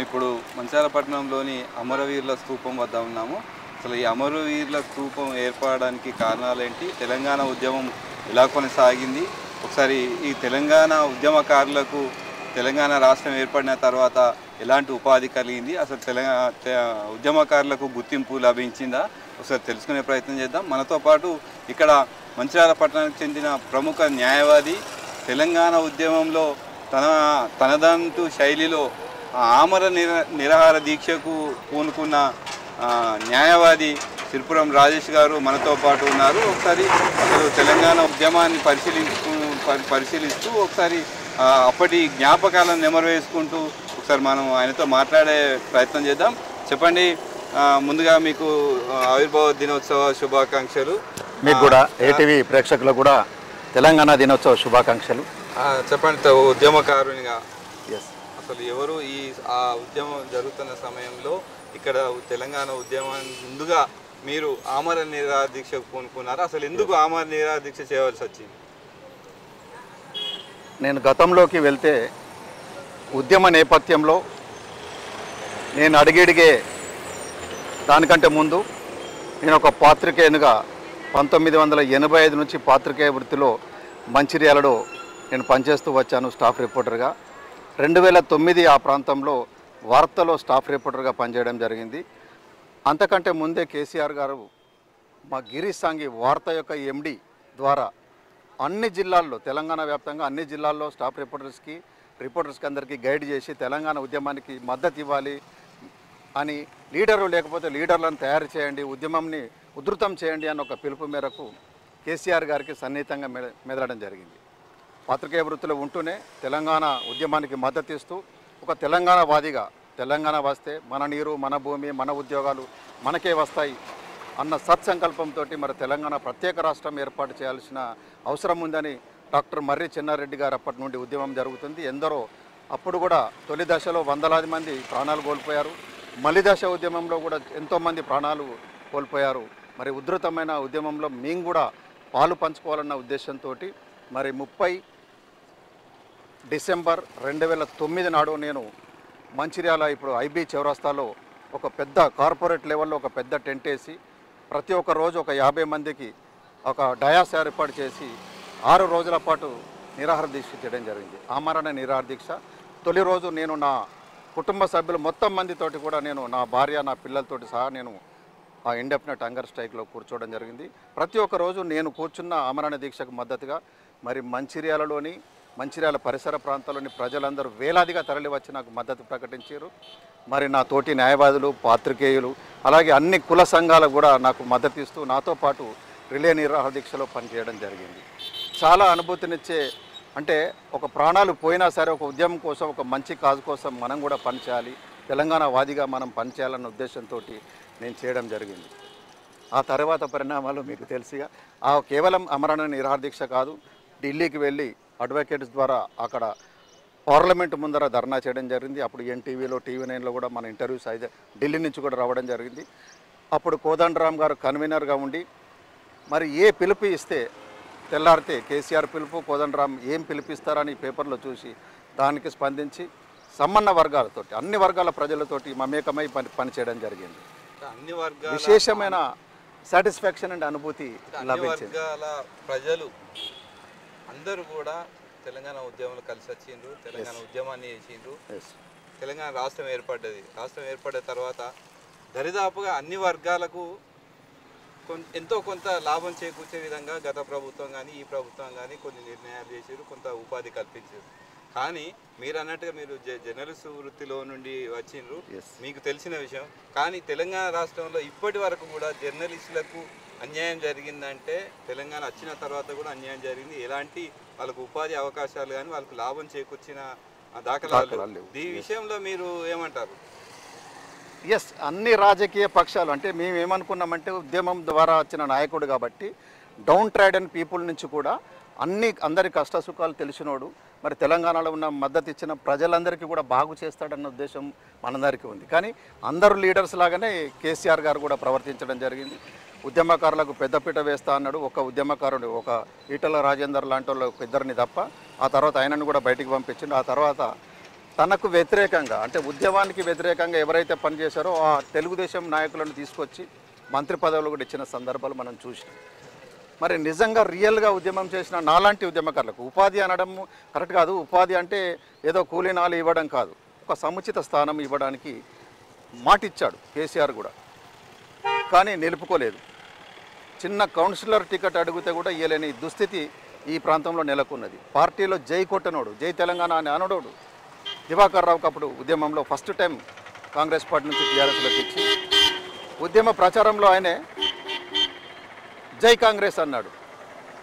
ఇప్పుడు మంచిర్యాల పట్టణంలోని అమరవీరుల స్తూపం వద్ద ఉన్నాము. అసలు ఈ అమరవీరుల స్తూపం ఏర్పడడానికి కారణాలేంటి? తెలంగాణ ఉద్యమం ఎలా కొనసాగింది? ఒకసారి ఈ తెలంగాణ ఉద్యమకారులకు తెలంగాణ రాష్ట్రం ఏర్పడిన తర్వాత ఎలాంటి ఉపాధి కలిగింది? అసలు ఉద్యమకారులకు గుర్తింపు లభించిందా? ఒకసారి తెలుసుకునే ప్రయత్నం చేద్దాం. మనతో పాటు ఇక్కడ మంచిర్యాల పట్టణానికి చెందిన ప్రముఖ న్యాయవాది, తెలంగాణ ఉద్యమంలో తనదంటూ శైలిలో ఆమర నిరాహార దీక్షకు పూనుకున్న న్యాయవాది సిరిపురం రాజేష్ గారు మనతో పాటు ఉన్నారు. ఒకసారి అసలు తెలంగాణ ఉద్యమాన్ని పరిశీలిస్తూ ఒకసారి అప్పటి జ్ఞాపకాలను నెమరువేసుకుంటూ ఒకసారి మనం ఆయనతో మాట్లాడే ప్రయత్నం చేద్దాం. చెప్పండి, ముందుగా మీకు ఆవిర్భావ దినోత్సవ శుభాకాంక్షలు. మీకు కూడా ఏటీవీ ప్రేక్షకులకు కూడా తెలంగాణ దినోత్సవ శుభాకాంక్షలు. చెప్పండి, ఉద్యమకారునిగా అసలు ఎవరు ఆ ఉద్యమం జరుగుతున్న సమయంలో ఇక్కడ తెలంగాణ ఉద్యమాన్ని ముందుగా మీరు ఆమర నిరాహార దీక్షకు పూనుకున్నారు? అసలు ఎందుకు ఆమర నిరాహార దీక్ష చేయవలసి వచ్చింది? నేను గతంలోకి వెళ్తే ఉద్యమ నేపథ్యంలో నేను అడిగే దానికంటే ముందు నేను ఒక పాత్రికేయునిగా 1985 నుంచి పాత్రికేయ వృత్తిలో మంచిర్యాలలో నేను పనిచేస్తూ వచ్చాను స్టాఫ్ రిపోర్టర్గా. 2009 ఆ ప్రాంతంలో వార్తలో స్టాఫ్ రిపోర్టర్గా పనిచేయడం జరిగింది. అంతకంటే ముందే కేసీఆర్ గారు మా గిరీష్ సాంఘి వార్త యొక్క ఎండి ద్వారా అన్ని జిల్లాల్లో, తెలంగాణ వ్యాప్తంగా అన్ని జిల్లాల్లో స్టాఫ్ రిపోర్టర్స్కి అందరికీ గైడ్ చేసి తెలంగాణ ఉద్యమానికి మద్దతు ఇవ్వాలి అని, లీడరు లేకపోతే లీడర్లను తయారు చేయండి, ఉద్యమంని ఉధృతం చేయండి అన్న ఒక పిలుపు మేరకు కేసీఆర్ గారికి సన్నిహితంగా మెదలడం జరిగింది. పాత్రికేయ వృత్తిలో ఉంటూనే తెలంగాణ ఉద్యమానికి మద్దతు ఇస్తూ ఒక తెలంగాణ వాదిగా, తెలంగాణ వస్తే మన నీరు, మన భూమి, మన ఉద్యోగాలు మనకే వస్తాయి అన్న సత్సంకల్పంతో మరి తెలంగాణ ప్రత్యేక రాష్ట్రం ఏర్పాటు చేయాల్సిన అవసరం ఉందని డాక్టర్ మర్రి చెన్నారెడ్డి గారు అప్పటి నుండి ఉద్యమం జరుగుతుంది. ఎందరో అప్పుడు కూడా తొలి దశలో వందలాది మంది ప్రాణాలు కోల్పోయారు. మలి దశ ఉద్యమంలో కూడా ఎంతోమంది ప్రాణాలు కోల్పోయారు. మరి ఉధృతమైన ఉద్యమంలో మేము కూడా పాలు పంచుకోవాలన్న ఉద్దేశంతో మరి 30 డిసెంబర్ 2009 నాడు నేను మంచిర్యాల ఇప్పుడు ఐబీ చౌరస్తాలో ఒక పెద్ద కార్పొరేట్ లెవెల్లో ఒక పెద్ద టెంట్ వేసి ప్రతి ఒక్క రోజు ఒక 50 మందికి ఒక డయాస్ ఏర్పాటు చేసి 6 రోజుల పాటు నిరాహార దీక్ష చేయడం జరిగింది. ఆమరణ నిరాహార దీక్ష. తొలి రోజు నేను నా కుటుంబ సభ్యులు మొత్తం మందితోటి కూడా నేను నా భార్య, నా పిల్లలతోటి సహా నేను ఆ ఇండెఫినెట్ హంగర్ స్ట్రైక్లో కూర్చోవడం జరిగింది. ప్రతి ఒక్క రోజు నేను కూర్చున్న ఆమరణ దీక్షకు మద్దతుగా మరి మంచిర్యాల పరిసర ప్రాంతాల్లోని ప్రజలందరూ వేలాదిగా తరలి వచ్చి నాకు మద్దతు ప్రకటించారు. మరి నా తోటి న్యాయవాదులు, పాత్రికేయులు, అలాగే అన్ని కుల సంఘాలు కూడా నాకు మద్దతు ఇస్తూ నాతో పాటు రిలే నిరాహార దీక్షలో పనిచేయడం జరిగింది. చాలా అనుభూతినిచ్చే, అంటే ఒక ప్రాణాలు పోయినా సరే ఒక ఉద్యమం కోసం, ఒక మంచి కాజు కోసం మనం కూడా పనిచేయాలి, తెలంగాణ వాదిగా మనం పనిచేయాలన్న ఉద్దేశంతో నేను చేయడం జరిగింది. ఆ తర్వాత పరిణామాలు మీకు తెలిసిగా కేవలం ఆమరణ నిరాహార దీక్ష కాదు, ఢిల్లీకి వెళ్ళి అడ్వకేట్స్ ద్వారా అక్కడ పార్లమెంట్ ముందర ధర్నా చేయడం జరిగింది. అప్పుడు ఎన్టీవీలో, TV9లో కూడా మన ఇంటర్వ్యూస్ అయితే ఢిల్లీ నుంచి కూడా రావడం జరిగింది. అప్పుడు కోదండరామ్ గారు కన్వీనర్గా ఉండి మరి ఏ పిలుపు ఇస్తే తెల్లారితే కేసీఆర్ పిలుపు, కోదండరామ్ ఏం పిలిపిస్తారని పేపర్లో చూసి దానికి స్పందించి సమ్మన్న వర్గాలతోటి, అన్ని వర్గాల ప్రజలతోటి మమేకమై పనిచేయడం జరిగింది. అన్ని వర్గాల విశేషమైన సాటిస్ఫాక్షన్ అండ్ అనుభూతి లభించింది. ప్రజలు అందరూ కూడా తెలంగాణ ఉద్యమంలో కలిసి వచ్చిండ్రు, తెలంగాణ ఉద్యమాన్ని చేసిండ్రు. తెలంగాణ రాష్ట్రం ఏర్పడ్డది. రాష్ట్రం ఏర్పడిన తర్వాత దరిదాపుగా అన్ని వర్గాలకు ఎంతో కొంత లాభం చేకూర్చే విధంగా గత ప్రభుత్వం కానీ ఈ ప్రభుత్వం కానీ కొన్ని నిర్ణయాలు చేసారు, కొంత ఉపాధి కల్పించారు. కానీ మీరు అన్నట్టుగా మీరు జర్నలిస్ట్ వృత్తిలో నుండి వచ్చిండ్రు, మీకు తెలిసిన విషయం. కానీ తెలంగాణ రాష్ట్రంలో ఇప్పటి వరకు కూడా జర్నలిస్టులకు అన్యాయం జరిగిందంటే తెలంగాణ వచ్చిన తర్వాత కూడా అన్యాయం జరిగింది. ఎలాంటి వాళ్ళకు ఉపాధి అవకాశాలు కానీ వాళ్ళకు లాభం చేకూర్చిన దాఖలాలు. ఈ విషయంలో మీరు ఏమంటారు? ఎస్, అన్ని రాజకీయ పక్షాలు, అంటే మేము ఏమనుకున్నామంటే ఉద్యమం ద్వారా వచ్చిన నాయకుడు కాబట్టి డౌన్ ట్రైడన్ పీపుల్ నుంచి కూడా అందరి కష్ట సుఖాలు తెలిసినోడు, మరి తెలంగాణలో ఉన్న మద్దతు ఇచ్చిన ప్రజలందరికీ కూడా బాగు చేస్తాడన్న ఉద్దేశం మనందరికీ ఉంది. కానీ అందరూ లీడర్స్ లాగానే కేసీఆర్ గారు కూడా ప్రవర్తించడం జరిగింది. ఉద్యమకారులకు పెద్దపీట వేస్తా అన్నాడు. ఒక ఉద్యమకారుడు, ఒక ఈటల రాజేందర్ లాంటి వాళ్ళు ఇద్దరిని తప్ప, ఆ తర్వాత ఆయనను కూడా బయటికి పంపించిండు. ఆ తర్వాత తనకు వ్యతిరేకంగా అంటే ఉద్యమానికి వ్యతిరేకంగా ఎవరైతే పనిచేశారో ఆ తెలుగుదేశం నాయకులను తీసుకొచ్చి మంత్రి పదవులు కూడా ఇచ్చిన సందర్భాలు మనం చూసినాం. మరి నిజంగా రియల్గా ఉద్యమం చేసిన నాలాంటి ఉద్యమకారులకు ఉపాధి అనడం కరెక్ట్ కాదు. ఉపాధి అంటే ఏదో కూలీనాలు ఇవ్వడం కాదు, ఒక సముచిత స్థానం ఇవ్వడానికి మాటిచ్చాడు కేసీఆర్ కూడా, కానీ నిలుపుకోలేదు. చిన్న కౌన్సిలర్ టికెట్ అడిగితే కూడా ఇవ్వలేని దుస్థితి ఈ ప్రాంతంలో నెలకొన్నది. పార్టీలో జై కొట్టనోడు, జై తెలంగాణ అని అనడోడు దివాకర్ రావుకు అప్పుడు ఉద్యమంలో ఫస్ట్ టైం కాంగ్రెస్ పార్టీ నుంచి టీఆర్ఎస్లోకి ఇచ్చి ఉద్యమ ప్రచారంలో ఆయనే జై కాంగ్రెస్ అన్నాడు.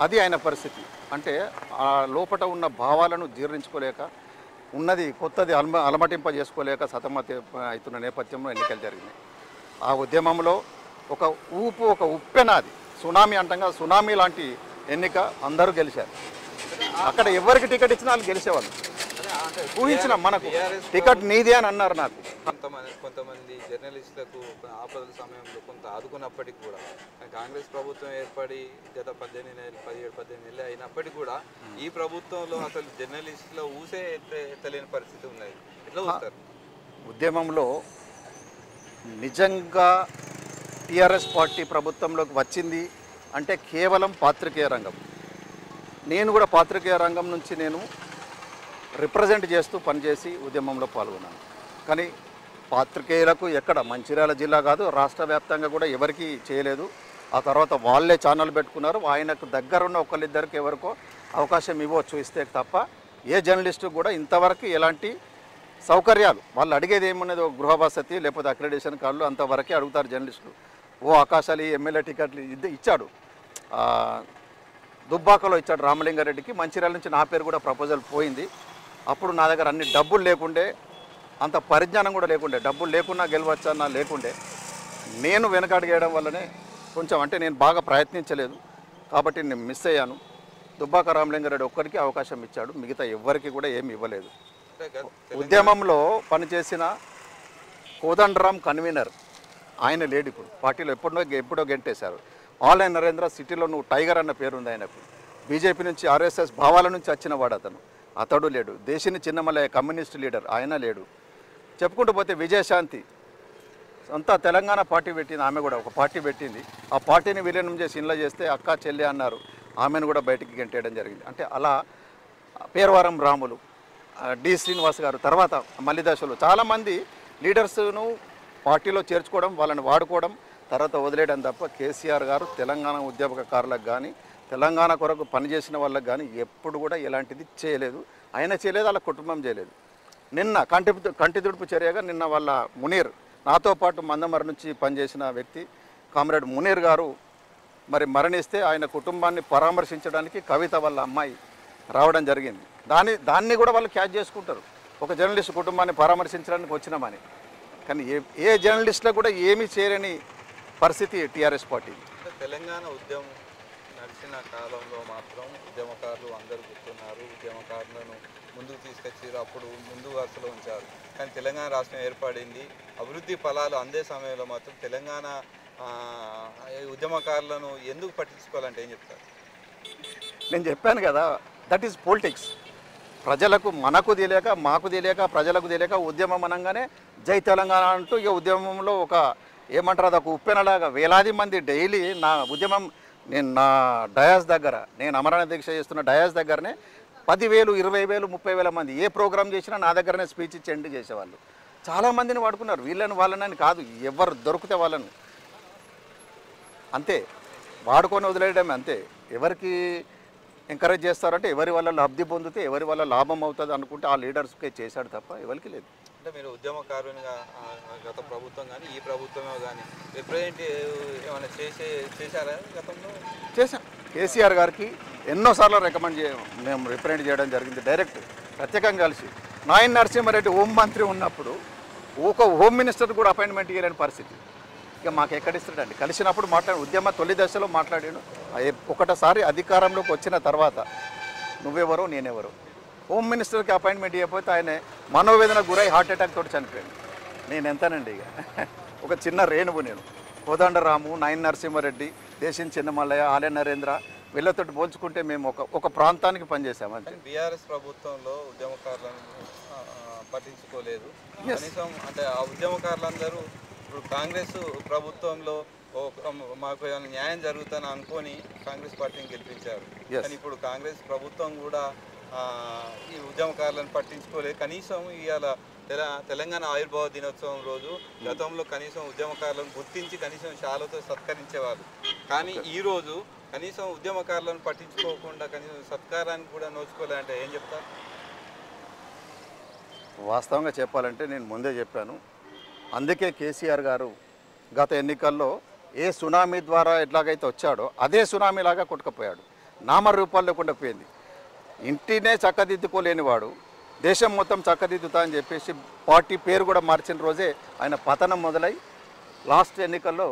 అది ఆయన పరిస్థితి. అంటే ఆ లోపట ఉన్న భావాలను జీర్ణించుకోలేక ఉన్నది కొత్తది అలమటింప చేసుకోలేక సతమత అవుతున్న నేపథ్యంలో ఎన్నికలు జరిగినాయి. ఆ ఉద్యమంలో ఒక ఊపు, ఒక ఉప్పెనాది సునామీ అంటంగా సునామీ లాంటి ఎన్నిక, అందరూ గెలిచారు. అక్కడ ఎవరికి టికెట్ ఇచ్చినా వాళ్ళు గెలిచేవాళ్ళు. ఊహించిన మనకు టికెట్ నీదే అని అన్నారు. నాకు కొంతమంది జర్నలిస్టులకు ఆపదల సమయంలో కొంత ఆదుకున్నప్పటికీ కూడా కాంగ్రెస్ ప్రభుత్వం ఏర్పడి గత 17-18 నెలలు అయినప్పటికీ కూడా ఈ ప్రభుత్వంలో అసలు జర్నలిస్టుల ఊసే ఎత్తలేని పరిస్థితి ఉన్నది. ఎట్లా చూస్తారు? ఉద్యమంలో నిజంగా టీఆర్ఎస్ పార్టీ ప్రభుత్వంలోకి వచ్చింది అంటే కేవలం పాత్రికేయ రంగం. నేను కూడా పాత్రికేయ రంగం నుంచి నేను రిప్రజెంట్ చేస్తూ పనిచేసి ఉద్యమంలో పాల్గొన్నాను. కానీ పాత్రికేయులకు ఎక్కడ మంచిర్యాల జిల్లా కాదు రాష్ట్ర వ్యాప్తంగా కూడా ఎవరికీ చేయలేదు. ఆ తర్వాత వాళ్ళే ఛానల్ పెట్టుకున్నారు. ఆయనకు దగ్గరున్న ఒకళ్ళిద్దరికి ఎవరికో అవకాశం ఇవ్వచ్చు ఇస్తే తప్ప ఏ జర్నలిస్టు కూడా ఇంతవరకు ఎలాంటి సౌకర్యాలు వాళ్ళు అడిగేది ఏమున్నది, గృహ వసతి లేకపోతే అక్రిడేషన్ కార్డులు అంతవరకే అడుగుతారు జర్నలిస్టులు. ఓ ఆకాశాలు ఎమ్మెల్యే టికెట్లు ఇచ్చాడు, దుబ్బాకలో ఇచ్చాడు రామలింగారెడ్డికి. మంచిర్యాల నుంచి నా పేరు కూడా ప్రపోజల్ పోయింది. అప్పుడు నా దగ్గర అన్ని డబ్బులు లేకుండే, అంత పరిజ్ఞానం కూడా లేకుండే. డబ్బులు లేకున్నా గెలవచ్చన్నా లేకుండే. నేను వెనకడిగేయడం వల్లనే కొంచెం అంటే నేను బాగా ప్రయత్నించలేదు కాబట్టి నేను మిస్ అయ్యాను. దుబ్బాక రామలింగారెడ్డి ఒక్కరికి అవకాశం ఇచ్చాడు, మిగతా ఎవ్వరికి కూడా ఏమి ఇవ్వలేదు. ఉద్యమంలో పనిచేసిన కోదండరాం కన్వీనర్ ఆయన లేడు ఇప్పుడు పార్టీలో, ఎప్పుడో గెంటేశారు. ఆన్లైన్ నరేంద్ర సిటీలో నువ్వు టైగర్ అన్న పేరు ఉంది ఆయనకు. బీజేపీ నుంచి ఆర్ఎస్ఎస్ భావాల నుంచి వచ్చిన వాడు అతడు లేడు. దేశిని చిన్నమలయ్య కమ్యూనిస్ట్ లీడర్ ఆయన లేడు. చెప్పుకుంటూ పోతే విజయశాంతి అంతా తెలంగాణ పార్టీ పెట్టింది, ఆమె కూడా ఒక పార్టీ పెట్టింది. ఆ పార్టీని విలీనం చేసి ఇంట్లో చేస్తే అక్క చెల్లి అన్నారు, ఆమెను కూడా బయటికి గెంటేయడం జరిగింది. అంటే అలా పేరవరం రాములు, డి శ్రీనివాస్ గారు, తర్వాత మల్లిదశలు చాలామంది లీడర్స్ను పార్టీలో చేర్చుకోవడం, వాళ్ళని వాడుకోవడం, తర్వాత వదిలేయడం తప్ప కేసీఆర్ గారు తెలంగాణ ఉద్యమకారులకు కానీ తెలంగాణ కొరకు పనిచేసిన వాళ్ళకి కానీ ఎప్పుడు కూడా ఎలాంటిది చేయలేదు. ఆయన చేయలేదు, వాళ్ళ కుటుంబం చేయలేదు. నిన్న కంటి తుడుపు చర్యగా నిన్న వాళ్ళ మునీర్, నాతో పాటు మందమరి నుంచి పనిచేసిన వ్యక్తి కామ్రేడ్ మునీర్ గారు మరి మరణిస్తే ఆయన కుటుంబాన్ని పరామర్శించడానికి కవిత వాళ్ళ అమ్మాయి రావడం జరిగింది. దాన్ని కూడా వాళ్ళు క్యాచ్ చేసుకుంటారు, ఒక జర్నలిస్ట్ కుటుంబాన్ని పరామర్శించడానికి వచ్చినామని. కానీ ఏ జర్నలిస్టులకు కూడా ఏమీ చేయలేని పరిస్థితి టీఆర్ఎస్ పార్టీ. తెలంగాణ ఉద్యమం నడిచిన కాలంలో మాత్రం ఉద్యమకారులు అందరూ గుర్తున్నారు, ఉద్యమకారులను ముందుకు తీసుకొచ్చారు, అప్పుడు ముందు వరుసలో ఉంచారు. కానీ తెలంగాణ రాష్ట్రం ఏర్పడింది, అభివృద్ధి ఫలాలు అందే సమయంలో మాత్రం తెలంగాణ ఉద్యమకారులను ఎందుకు పట్టించుకోవాలంటే ఏం చెప్తారు? నేను చెప్పాను కదా, దట్ ఈజ్ పొలిటిక్స్. ప్రజలకు మనకు తెలియక, మాకు తెలియక, ప్రజలకు తెలియక ఉద్యమం అనగానే జై తెలంగాణ అంటూ ఇక ఉద్యమంలో ఒక ఏమంటారు అది ఒక ఉప్పెనలాగా వేలాది మంది డైలీ నా ఉద్యమం నా డయాస్ దగ్గర, నేను అమరణ దీక్ష చేస్తున్న డయాస్ దగ్గరనే 10,000, 20,000, 30,000 మంది ఏ ప్రోగ్రామ్ చేసినా నా దగ్గరనే స్పీచ్ ఇచ్చి ఎండ్ చేసేవాళ్ళు. చాలామందిని వాడుకున్నారు, వీళ్ళని వాళ్ళని కాదు, ఎవరు దొరికితే వాళ్ళను అంతే వాడుకొని వదిలేయడమే అంతే. ఎవరికి ఎంకరేజ్ చేస్తారంటే ఎవరి వల్ల లబ్ధి పొందితే ఎవరి వల్ల లాభం అవుతుంది అనుకుంటే ఆ లీడర్స్కే చేశాడు తప్ప ఎవరికి లేదు. అంటే మీరు ఉద్యమకారునిగా గత ప్రభుత్వం కానీ ఈ ప్రభుత్వమే కానీ రిప్రజెంట్ ఏమైనా చేశారా గతంలో? చేశాం. కేసీఆర్ గారికి ఎన్నోసార్లు మేము రిప్రజెంట్ చేయడం జరిగింది, డైరెక్ట్ ప్రత్యేకంగా కలిసి. నాయన్ నరసింహారెడ్డి హోం మంత్రి ఉన్నప్పుడు ఒక హోమ్ మినిస్టర్ కూడా అపాయింట్మెంట్ ఇవ్వలేని పరిస్థితి. ఇక మాకు ఎక్కడిస్తాడండి? కలిసినప్పుడు ఉద్యమ తొలి దశలో మాట్లాడాను. ఒకటేసారి అధికారంలోకి వచ్చిన తర్వాత నువ్వెవరో నేనెవరో, హోమ్ మినిస్టర్కి అపాయింట్మెంట్ ఇవ్వకపోతే ఆయన మనోవేదన గురై హార్ట్ అటాక్ తోటి చనిపోయాను. నేను ఎంతనండి ఇక ఒక చిన్న రేణువు. నేను కోదండరాము, నాయన్ నరసింహారెడ్డి, దేశిని చిన్నమల్లయ్య, ఆలయ నరేంద్ర వీళ్ళతో పోల్చుకుంటే మేము ఒక ప్రాంతానికి పనిచేసాము అంతే. బీఆర్ఎస్ ప్రభుత్వంలో ఉద్యమకారులను పట్టించుకోలేదు. కనీసం అంటే ఆ ఉద్యమకారులందరూ ఇప్పుడు కాంగ్రెస్ ప్రభుత్వంలో మాకు ఏమైనా న్యాయం జరుగుతుందని అనుకొని కాంగ్రెస్ పార్టీని గెలిపించారు. కానీ ఇప్పుడు కాంగ్రెస్ ప్రభుత్వం కూడా ఈ ఉద్యమకారులను పట్టించుకోలేదు. కనీసం ఇవాళ తెలంగాణ ఆవిర్భావ దినోత్సవం రోజు గతంలో కనీసం ఉద్యమకారులను గుర్తించి కనీసం శాలతో సత్కరించేవారు. కానీ ఈరోజు కనీసం ఉద్యమకారులను పట్టించుకోకుండా కనీసం సత్కారానికి కూడా నోచుకోలేదంటే ఏం చెప్తారు? వాస్తవంగా చెప్పాలంటే నేను ముందే చెప్పాను, అందుకే కేసీఆర్ గారు గత ఎన్నికల్లో ఏ సునామీ ద్వారా ఎట్లాగైతే వచ్చాడో అదే సునామీ లాగా కొట్టుకుపోయాడు. నామరూపాలు లేకుండా పోయింది. ఇంటినే చక్కదిద్దుకోలేనివాడు దేశం మొత్తం చక్కదిద్దుతా అని చెప్పేసి పార్టీ పేరు కూడా మార్చిన రోజే ఆయన పతనం మొదలై లాస్ట్ ఎన్నికల్లో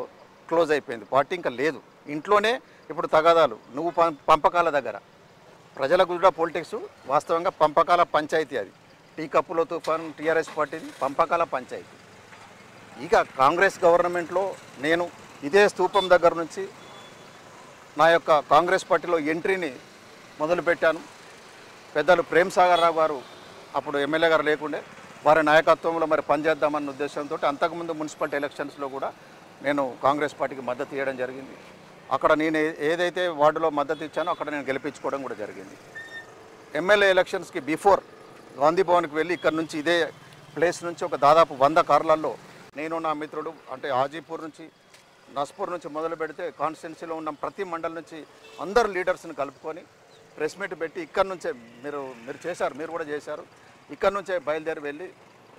క్లోజ్ అయిపోయింది. పార్టీ ఇంకా లేదు. ఇంట్లోనే ఇప్పుడు తగాదాలు, నువ్వు పంపకాల దగ్గర. ప్రజలకు కూడా పొలిటిక్స్ వాస్తవంగా పంపకాల పంచాయతీ. అది టీ కప్పులో తుఫాన్ టీఆర్ఎస్ పార్టీది పంపకాల పంచాయతీ. ఇక కాంగ్రెస్ గవర్నమెంట్లో నేను ఇదే స్తూపం దగ్గర నుంచి నా యొక్క కాంగ్రెస్ పార్టీలో ఎంట్రీని మొదలుపెట్టాను. పెద్దలు ప్రేమ్ సాగర్ రావు గారు అప్పుడు ఎమ్మెల్యే గారు లేకుండే, వారి నాయకత్వంలో మరి పనిచేద్దామన్న ఉద్దేశంతో అంతకుముందు మున్సిపాలిటీ ఎలక్షన్స్లో కూడా నేను కాంగ్రెస్ పార్టీకి మద్దతు ఇవ్వడం జరిగింది. అక్కడ నేను ఏదైతే వార్డులో మద్దతు ఇచ్చానో అక్కడ నేను గెలిపించుకోవడం కూడా జరిగింది. ఎమ్మెల్యే ఎలక్షన్స్కి బిఫోర్ గాంధీ భవన్కి వెళ్ళి ఇక్కడ నుంచి ఇదే ప్లేస్ నుంచి ఒక దాదాపు 100 కార్లలో నేను నా మిత్రుడు అంటే హాజీపూర్ నుంచి నస్పూర్ నుంచి మొదలు పెడితే కాన్స్టిట్యున్సీలో ఉన్న ప్రతి మండలం నుంచి అందరు లీడర్స్ని కలుపుకొని ప్రెస్ మీట్ పెట్టి ఇక్కడ నుంచే మీరు చేశారు, మీరు కూడా చేశారు. ఇక్కడ నుంచే బయలుదేరి వెళ్ళి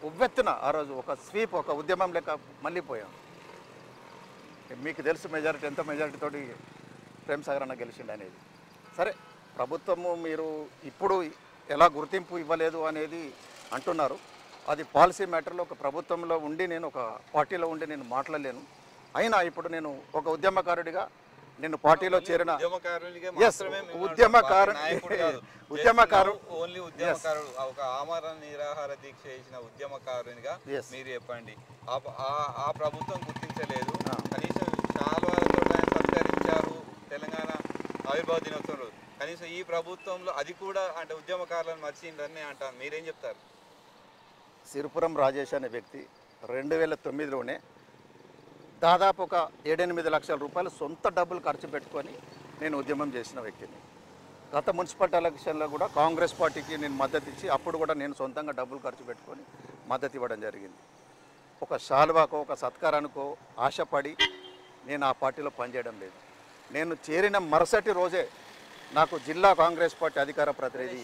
ఉవ్వెత్తున ఆ రోజు ఒక స్వీప్, ఒక ఉద్యమం లెక్క మళ్ళీ పోయాం. మీకు తెలుసు మెజారిటీ ఎంత మెజారిటీతోటి ప్రేమ్ సాగర్ అన్న గెలిచిండు అనేది. సరే, ప్రభుత్వము మీరు ఇప్పుడు ఎలా గుర్తింపు ఇవ్వలేదు అనేది అంటున్నారు. అది పాలసీ మ్యాటర్లో ఒక ప్రభుత్వంలో ఉండి నేను ఒక పార్టీలో ఉండి నేను మాట్లాడలేను. అయినా ఇప్పుడు నేను ఒక ఉద్యమకారుడిగా నేను పార్టీలో చేరిన ఒక ఆమరణ నిరాహార దీక్ష చేసిన ఉద్యమకారునిగా మీరు చెప్పండి. ఆ ప్రభుత్వం గుర్తించలేదు, కనీసం శాలువాలతో సత్కరించారు తెలంగాణ ఆవిర్భావ దినోత్సవం రోజు. కనీసం ఈ ప్రభుత్వంలో అది కూడా అంటే ఉద్యమకారులను మర్చిందని అంటారు, మీరేం చెప్తారు? సిరిపురం రాజేష్ అనే వ్యక్తి 2009లోనే దాదాపు ఒక 7-8 లక్షల రూపాయలు సొంత డబ్బులు ఖర్చు పెట్టుకొని నేను ఉద్యమం చేసిన వ్యక్తిని. గత మున్సిపల్ ఎలక్షన్లో కూడా కాంగ్రెస్ పార్టీకి నేను మద్దతు ఇచ్చి అప్పుడు కూడా నేను సొంతంగా డబ్బులు ఖర్చు పెట్టుకొని మద్దతు ఇవ్వడం జరిగింది. ఒక శాల్వాకో ఒక సత్కారానికో ఆశపడి నేను ఆ పార్టీలో పనిచేయడం లేదు. నేను చేరిన మరుసటి రోజే నాకు జిల్లా కాంగ్రెస్ పార్టీ అధికార ప్రతినిధి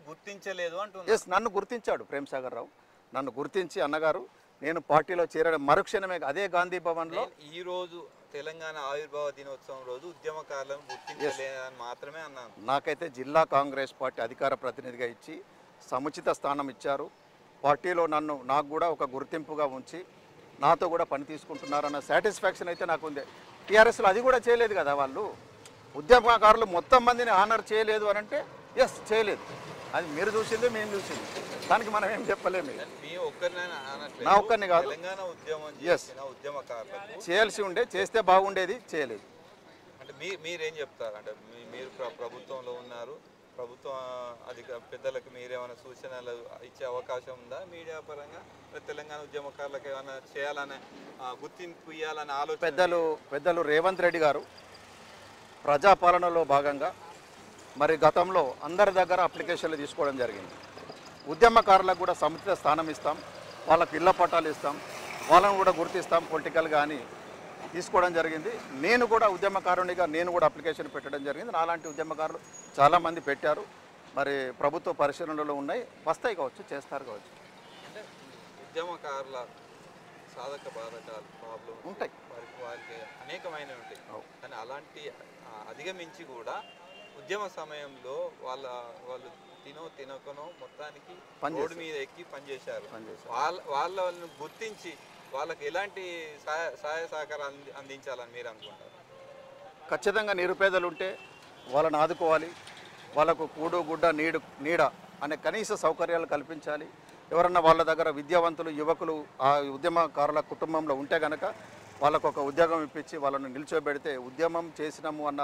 గుర్తించలేదు అంటున్నారు. ఎస్, నన్ను గుర్తించాడు ప్రేమ్ సాగర్ రావు. నన్ను గుర్తించి అన్నగారు నేను పార్టీలో చేరడం మరుక్షణమే అదే గాంధీ భవన్లో ఈ రోజు తెలంగాణ ఆవిర్భావ దినోత్సవం రోజు ఉద్యమకారులను గుర్తించలేదని మాత్రమే అన్నాను. నాకైతే జిల్లా కాంగ్రెస్ పార్టీ అధికార ప్రతినిధిగా ఇచ్చి సముచిత స్థానం ఇచ్చారు. పార్టీలో నాకు కూడా ఒక గుర్తింపుగా ఉంచి నాతో కూడా పని తీసుకుంటున్నారన్న సాటిస్ఫాక్షన్ అయితే నాకు ఉంది. టీఆర్ఎస్లో అది కూడా చేయలేదు కదా వాళ్ళు. ఉద్యమకారులు మొత్తం మందిని ఆనర్ చేయలేదు అని అంటే ఎస్ చేయలేదు. అది మీరు చూసింది, మేము చూసింది, దానికి మనం ఏం చెప్పలేము. నా ఒక్కరిని కాదు, చేయాల్సి ఉండే, చేస్తే బాగుండేది, చేయలేదు. అంటే మీరేం చెప్తారు? అంటే మీరు ప్రభుత్వంలో ఉన్నారు, ప్రభుత్వం పెద్దలకు మీరేమైనా సూచనలు ఇచ్చే అవకాశం ఉందా మీడియా పరంగా? తెలంగాణ ఉద్యమకారులకు ఏమైనా చేయాలనే గుర్తింపు ఇవ్వాలనే ఆలోచన పెద్దలు రేవంత్ రెడ్డి గారు ప్రజాపాలనలో భాగంగా మరి గతంలో అందరి దగ్గర అప్లికేషన్లు తీసుకోవడం జరిగింది. ఉద్యమకారులకు కూడా సముచిత స్థానం ఇస్తాం, వాళ్ళకు ఇళ్ల పట్టాలు ఇస్తాం, వాళ్ళను కూడా గుర్తిస్తాం పొలిటికల్గా అని తీసుకోవడం జరిగింది. నేను కూడా ఉద్యమకారునిగా నేను కూడా అప్లికేషన్ పెట్టడం జరిగింది. నాలాంటి ఉద్యమకారులు చాలామంది పెట్టారు. మరి ప్రభుత్వ పరిశీలనలో ఉన్నాయి, వస్తాయి కావచ్చు, చేస్తారు కావచ్చు. అంటే ఉద్యమకారుల సాధక బాధకాలు ప్రాబ్లం ఉంటాయి, వారికి అనేకమైనవి ఉంటాయి. కానీ అలాంటి అధిగమించి కూడా ఉద్యమ సమయంలో వాళ్ళు తినకనో మొత్తానికి రోడ్డు మీద ఎక్కి పనిచేశారు. వాళ్ళని గుర్తించి వాళ్ళకి ఎలాంటి సహాయ సహకారాలు అందించాలని మీరు అనుకుంటారు? ఖచ్చితంగా నిరుపేదలు ఉంటే వాళ్ళని ఆదుకోవాలి. వాళ్ళకు కూడు గుడ్డ నీడ అనే కనీస సౌకర్యాలు కల్పించాలి. ఎవరన్నా వాళ్ళ దగ్గర విద్యావంతులు యువకులు ఆ ఉద్యమకారుల కుటుంబంలో ఉంటే కనుక వాళ్ళకు ఒక ఉద్యోగం ఇప్పించి వాళ్ళను నిల్చోబెడితే ఉద్యమం చేసినాము అన్న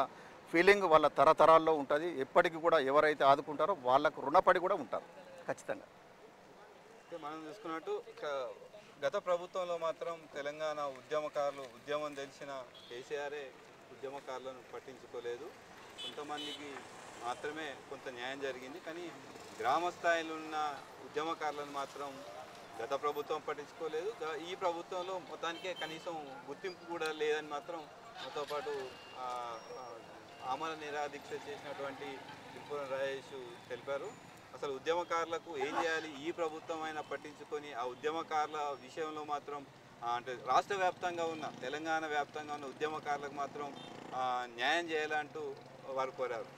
ఫీలింగ్ వాళ్ళ తరతరాల్లో ఉంటుంది. ఎప్పటికీ కూడా ఎవరైతే ఆదుకుంటారో వాళ్ళకు రుణపడి కూడా ఉంటారు ఖచ్చితంగా. మనం చూసుకున్నట్టు గత ప్రభుత్వంలో మాత్రం తెలంగాణ ఉద్యమకారులు ఉద్యమం తెలిసిన కేసీఆరే ఉద్యమకారులను పట్టించుకోలేదు. కొంతమందికి మాత్రమే కొంత న్యాయం జరిగింది. కానీ గ్రామ స్థాయిలో ఉన్న ఉద్యమకారులను మాత్రం గత ప్రభుత్వం పట్టించుకోలేదు. ఈ ప్రభుత్వంలో మొత్తానికే కనీసం గుర్తింపు కూడా లేదని మాత్రం మాతో పాటు ఆమరణ నిరాదీక్ష చేసినటువంటి త్రిపుర రాజేష్ తెలిపారు. అసలు ఉద్యమకారులకు ఏం చేయాలి, ఈ ప్రభుత్వం అయినా పట్టించుకొని ఆ ఉద్యమకారుల విషయంలో మాత్రం అంటే రాష్ట్ర వ్యాప్తంగా ఉన్న తెలంగాణ వ్యాప్తంగా ఉన్న ఉద్యమకారులకు మాత్రం న్యాయం చేయాలంటూ వారు కోరారు.